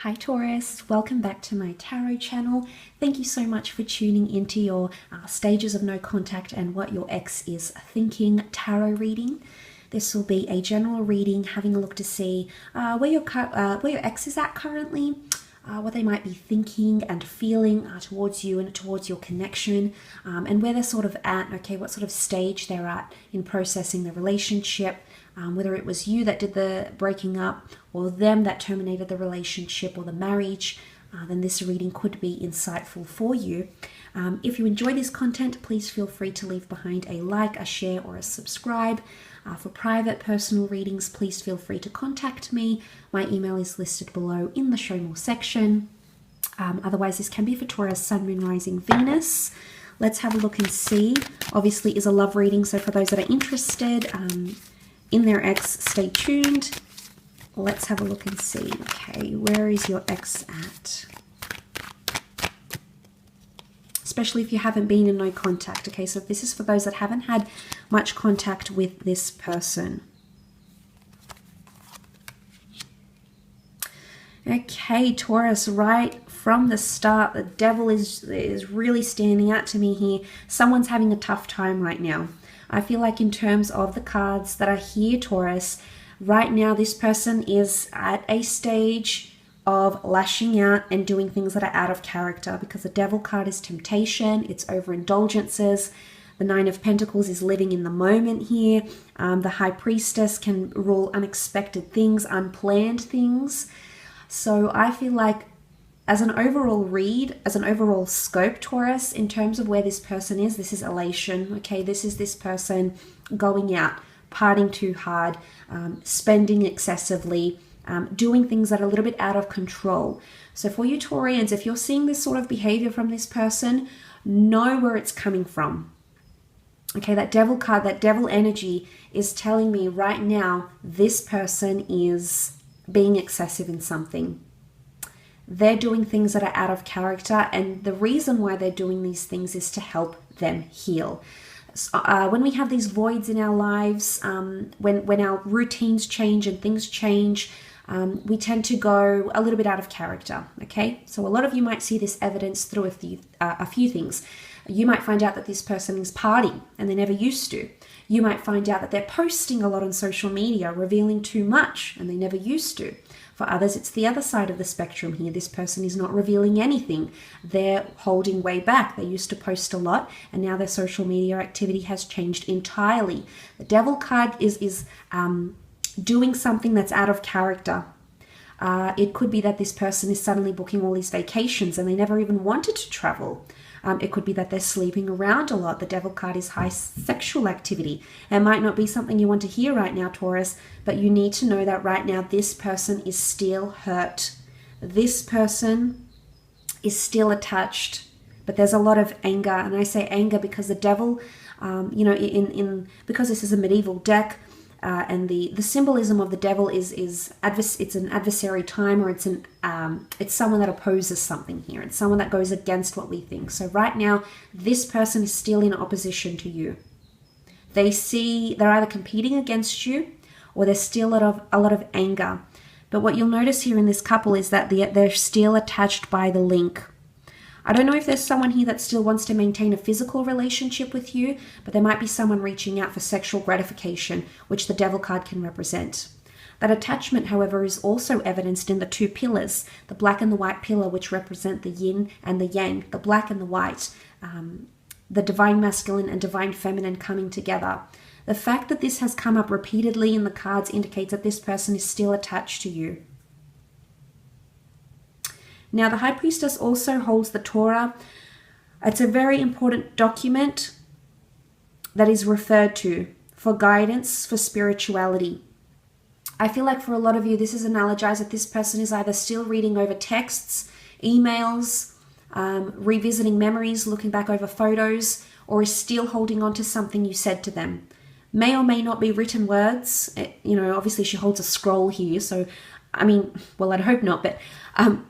Hi Taurus, welcome back to my tarot channel. Thank you so much for tuning into your stages of no contact and what your ex is thinking tarot reading. This will be a general reading, having a look to see where your ex is at currently, what they might be thinking and feeling towards you and towards your connection, and where they're sort of at, okay, what sort of stage they're at in processing the relationship, whether it was you that did the breaking up or them that terminated the relationship or the marriage, then this reading could be insightful for you. If you enjoy this content, please feel free to leave behind a like, a share, or a subscribe. For private personal readings, please feel free to contact me. My email is listed below in the Show More section. Otherwise, this can be for Taurus, Sun, Moon, Rising, Venus. Let's have a look and see. Obviously, is a love reading, so for those that are interested in their ex, stay tuned. Let's have a look and see. Okay, where is your ex at? Especially if you haven't been in no contact. Okay, so this is for those that haven't had much contact with this person. Okay, Taurus, right from the start, the devil is really standing out to me here. Someone's having a tough time right now. I feel like in terms of the cards that are here, Taurus, right now this person is at a stage of lashing out and doing things that are out of character, because the devil card is temptation, it's overindulgences. The Nine of Pentacles is living in the moment here. The High Priestess can rule unexpected things, unplanned things. So I feel like as an overall read, as an overall scope, Taurus, in terms of where this person is, this is elation, okay? This is this person going out, partying too hard, spending excessively, doing things that are a little bit out of control. So for you Taurians, if you're seeing this sort of behavior from this person, know where it's coming from. Okay, that devil card, that devil energy is telling me right now this person is being excessive in something. They're doing things that are out of character, and the reason why they're doing these things is to help them heal. When we have these voids in our lives, when our routines change and things change, we tend to go a little bit out of character, okay? So a lot of you might see this evidence through a few things. You might find out that this person is partying and they never used to. You might find out that they're posting a lot on social media, revealing too much, and they never used to. For others, it's the other side of the spectrum here. This person is not revealing anything. They're holding way back. They used to post a lot, and now their social media activity has changed entirely. The devil card is doing something that's out of character. It could be that this person is suddenly booking all these vacations and they never even wanted to travel. It could be that they're sleeping around a lot. The devil card is high sexual activity. It might not be something you want to hear right now, Taurus, but you need to know that right now this person is still hurt. This person is still attached, but there's a lot of anger. And I say anger because the devil, because this is a medieval deck, and the symbolism of the devil is it's an adversary time, or it's someone that opposes something here. It's someone that goes against what we think. So right now, this person is still in opposition to you. They're either competing against you, or there's still a lot of anger. But what you'll notice here in this couple is that they're still attached by the link. I don't know if there's someone here that still wants to maintain a physical relationship with you, but there might be someone reaching out for sexual gratification, which the devil card can represent. That attachment, however, is also evidenced in the two pillars, the black and the white pillar, which represent the yin and the yang, the black and the white, the divine masculine and divine feminine coming together. The fact that this has come up repeatedly in the cards indicates that this person is still attached to you. Now, the High Priestess also holds the Torah. It's a very important document that is referred to for guidance, for spirituality. I feel like for a lot of you, this is analogized that this person is either still reading over texts, emails, revisiting memories, looking back over photos, or is still holding on to something you said to them. May or may not be written words. Obviously she holds a scroll here, so I'd hope not, but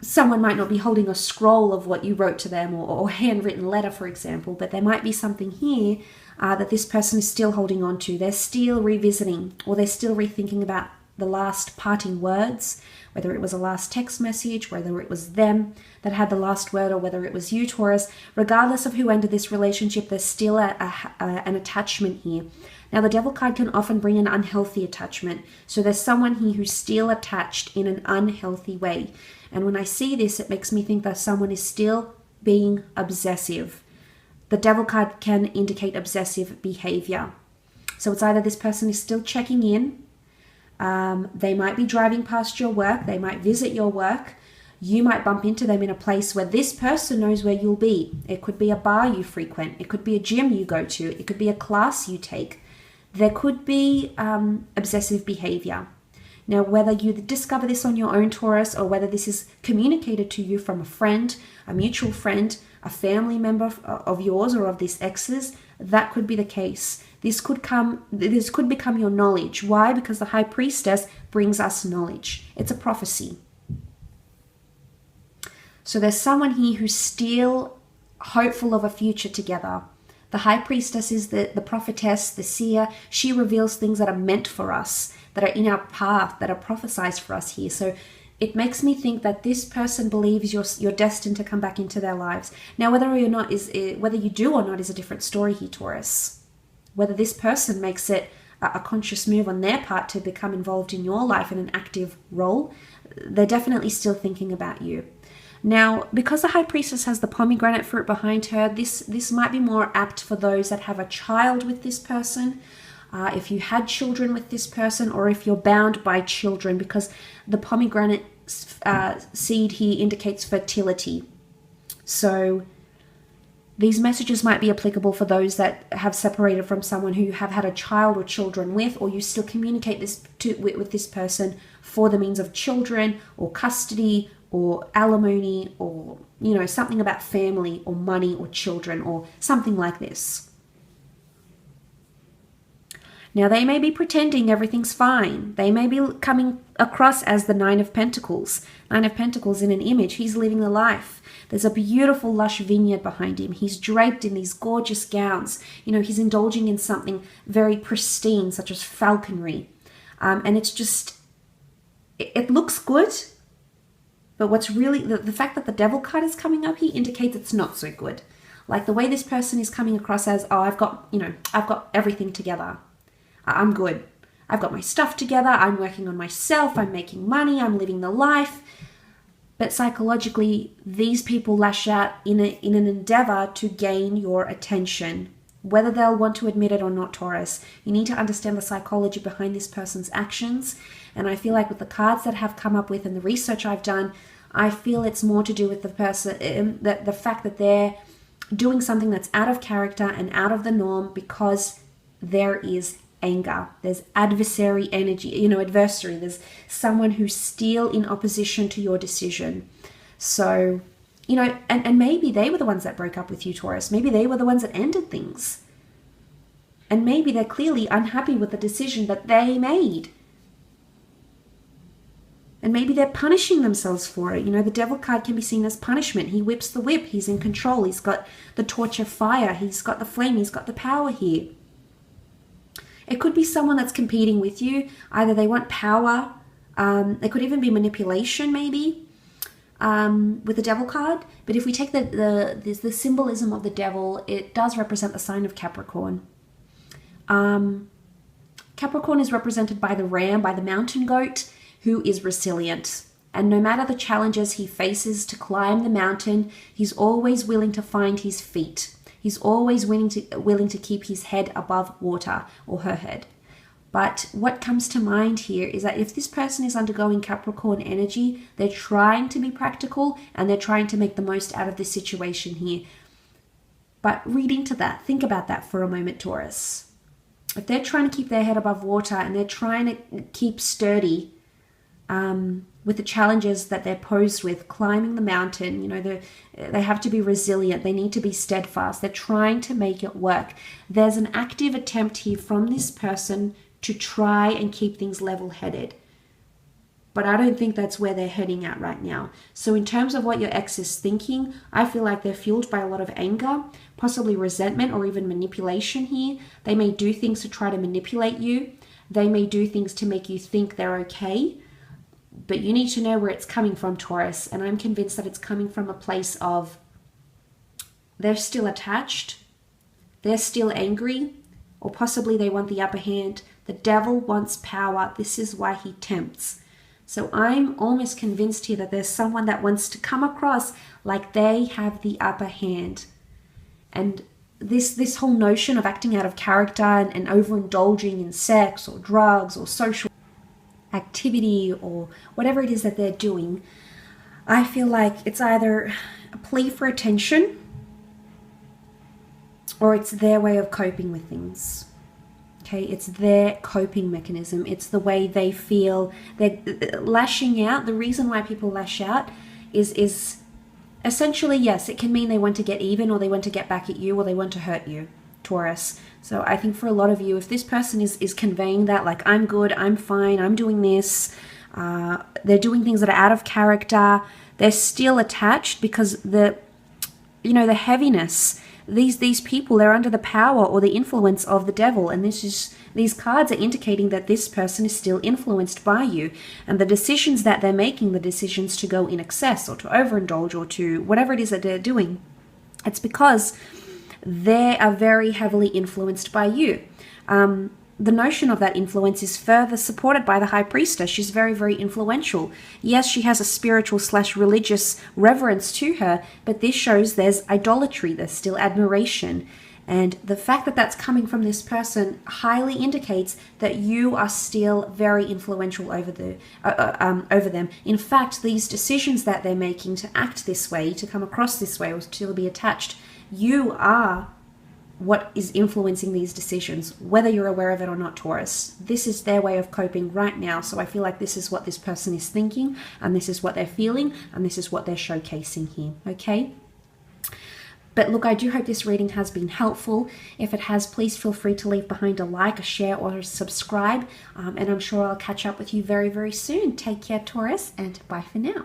someone might not be holding a scroll of what you wrote to them, or handwritten letter, for example, but there might be something here that this person is still holding on to. They're still revisiting, or they're still rethinking about the last parting words, whether it was a last text message, whether it was them that had the last word, or whether it was you, Taurus. Regardless of who ended this relationship, there's still an attachment here. Now, the Devil card can often bring an unhealthy attachment. So there's someone here who's still attached in an unhealthy way. And when I see this, it makes me think that someone is still being obsessive. The Devil card can indicate obsessive behavior. So it's either this person is still checking in, they might be driving past your work, they might visit your work, you might bump into them in a place where this person knows where you'll be. It could be a bar you frequent, it could be a gym you go to, it could be a class you take. There could be obsessive behavior. Now, whether you discover this on your own, Taurus, or whether this is communicated to you from a friend, a mutual friend, a family member of yours or of this ex's, that could be the case. This could become your knowledge. Why? Because the High Priestess brings us knowledge. It's a prophecy. So there's someone here who's still hopeful of a future together. The High Priestess is the prophetess, the seer. She reveals things that are meant for us, that are in our path, that are prophesized for us here. So it makes me think that this person believes you're destined to come back into their lives. Now, whether you do or not is a different story here, Taurus. Whether this person makes it a conscious move on their part to become involved in your life in an active role, they're definitely still thinking about you. Now, because the High Priestess has the pomegranate fruit behind her, this might be more apt for those that have a child with this person, if you had children with this person, or if you're bound by children, because the pomegranate seed here indicates fertility. So these messages might be applicable for those that have separated from someone who you have had a child or children with, or you still communicate with this person for the means of children or custody or alimony, or something about family or money or children or something like this. Now, they may be pretending everything's fine. They may be coming across as the Nine of Pentacles. Nine of Pentacles in an image. He's living the life. There's a beautiful, lush vineyard behind him. He's draped in these gorgeous gowns. He's indulging in something very pristine, such as falconry. And it's just, it looks good. But what's really, the fact that the Devil card is coming up here indicates it's not so good. Like the way this person is coming across as, I've got everything together. I'm good. I've got my stuff together. I'm working on myself. I'm making money. I'm living the life. But psychologically, these people lash out in an endeavor to gain your attention. Whether they'll want to admit it or not, Taurus, you need to understand the psychology behind this person's actions. And I feel like with the cards that have come up with and the research I've done, I feel it's more to do with the person, the fact that they're doing something that's out of character and out of the norm because there is anger. There's adversary energy, adversary. There's someone who's still in opposition to your decision. So, and maybe they were the ones that broke up with you, Taurus. Maybe they were the ones that ended things. And maybe they're clearly unhappy with the decision that they made. And maybe they're punishing themselves for it. The Devil card can be seen as punishment. He whips the whip. He's in control. He's got the torch of fire. He's got the flame. He's got the power here. It could be someone that's competing with you. Either they want power. It could even be manipulation, maybe, with the Devil card. But if we take the symbolism of the Devil, it does represent the sign of Capricorn. Capricorn is represented by the ram, by the mountain goat, who is resilient. And no matter the challenges he faces to climb the mountain, he's always willing to find his feet. He's always willing to keep his head above water, or her head. But what comes to mind here is that if this person is undergoing Capricorn energy, they're trying to be practical and they're trying to make the most out of this situation here. But read into that. Think about that for a moment, Taurus. If they're trying to keep their head above water and they're trying to keep sturdy with the challenges that they're posed with, climbing the mountain, they have to be resilient. They need to be steadfast. They're trying to make it work. There's an active attempt here from this person to try and keep things level-headed. But I don't think that's where they're heading at right now. So in terms of what your ex is thinking, I feel like they're fueled by a lot of anger, possibly resentment or even manipulation here. They may do things to try to manipulate you. They may do things to make you think they're okay, but you need to know where it's coming from, Taurus. And I'm convinced that it's coming from a place of they're still attached, they're still angry, or possibly they want the upper hand. The devil wants power. This is why he tempts. So I'm almost convinced here that there's someone that wants to come across like they have the upper hand. And this whole notion of acting out of character and overindulging in sex or drugs or social activity or whatever it is that they're doing, I feel like it's either a plea for attention or it's their way of coping with things. Okay, it's their coping mechanism. It's the way they feel. They're lashing out. The reason why people lash out is essentially, yes, it can mean they want to get even, or they want to get back at you, or they want to hurt you, Taurus. So I think for a lot of you, if this person is conveying that, like, I'm good, I'm fine, I'm doing this, they're doing things that are out of character, they're still attached because the heaviness, these people, they're under the power or the influence of the devil, and these cards are indicating that this person is still influenced by you, and the decisions that they're making, the decisions to go in excess or to overindulge or to whatever it is that they're doing, it's because they are very heavily influenced by you. The notion of that influence is further supported by the High Priestess. She's very, very influential. Yes, she has a spiritual/religious reverence to her, but this shows there's idolatry, there's still admiration. And the fact that that's coming from this person highly indicates that you are still very influential over them. In fact, these decisions that they're making to act this way, to come across this way, or to be attached, you are what is influencing these decisions, whether you're aware of it or not, Taurus. This is their way of coping right now. So I feel like this is what this person is thinking, and this is what they're feeling, and this is what they're showcasing here, okay? But look, I do hope this reading has been helpful. If it has, please feel free to leave behind a like, a share, or a subscribe. And I'm sure I'll catch up with you very, very soon. Take care, Taurus, and bye for now.